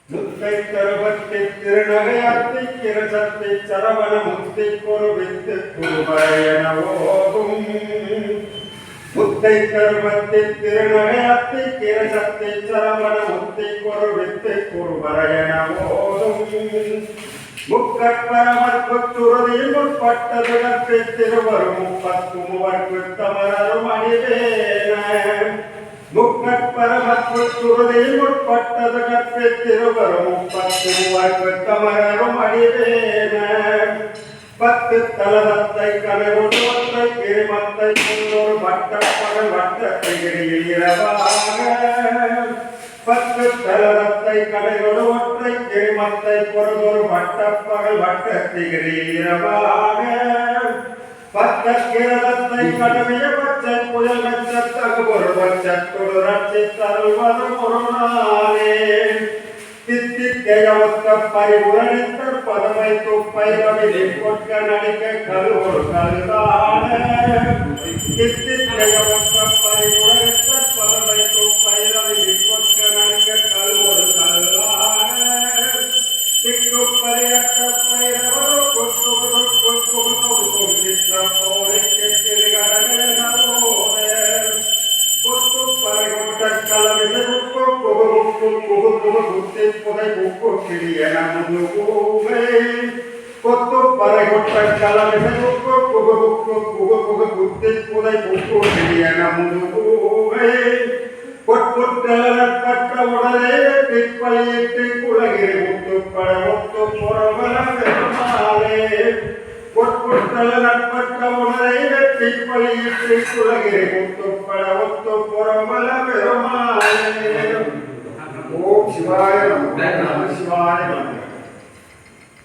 முத்தை கருவத்தை திருநகையாத்தை கிரசத்தை சரவண முத்தை கொருவித்து குருபயனவோகும் முத்தை கருவத்தை திருநகையாத்தை கிரசத்தை சரவண முத்தை கொருவித்து குருபயனவோகும் முக்கட்பரமற்கு துறதியில் முற்பட்டது கற்பை திருவரும் முப்பத்து மூவர்க்கு தமரரும் அணிவேன முக்கட்பரமற்கு துறதியில் முற்பட்டது கற்பை திருவரும் முப்பத்து மூவர்க்கு தமரரும் அணிவேன பத்து தலதத்தை கனவுடு ஒற்றை கிரிமத்தை கொண்டொரு வட்டப்பகல் வட்டத்தை இடையில் இரவாக பத்து தலதத்தை கடைகளோடு ஒற்றை கிரிமத்தை பொருளொரு வட்டப்பகல் வட்டத்திகிரியில் இரவாக பத்த கிரதத்தை கடமைய பச்சை புயல் நட்சத்தகு ஒரு பட்சத்தொடு ரட்சி தருவது ஒரு நாளே தித்திக்கைய ஒத்த பரிவுரணித்த பதவை துப்பை ரவிதை கொட்க நடிக்க கல் ஒரு கல்தான தித்திக்கைய ஒத்த பரிவுரணித்த பதவை துப்பை ரவிதை கொட்க நடிக்க கல் ஒரு கல்தான திக்கு பரியட்ட பைரவரோ கொட்டு கொட்டு சித்திரம் போரைக்கு திருகடனே நலோரே கொட்டு பரைகொட்ட கலவிசை உப்பு புகு குத்தி புதை உப்பு கிளியன முதுகூவே கொத்து பரைகொட்ட கலவிசை உப்பு புகு குத்தி புதை உப்பு கிளியன முதுகூவே கொட்புற்றலப்பட்ட உடனே பிற்பலியிட்டு குலகிரி முத்துப்பட ஒத்து புறவர பெருமாளே கொட்புற்றலப்பட்ட உடனே பிற்பலியிட்டு குலகிரி முத்துப்பட ஒத்து புறவர பெருமாளே ஓம் சிவாய நமः சிவாய நமः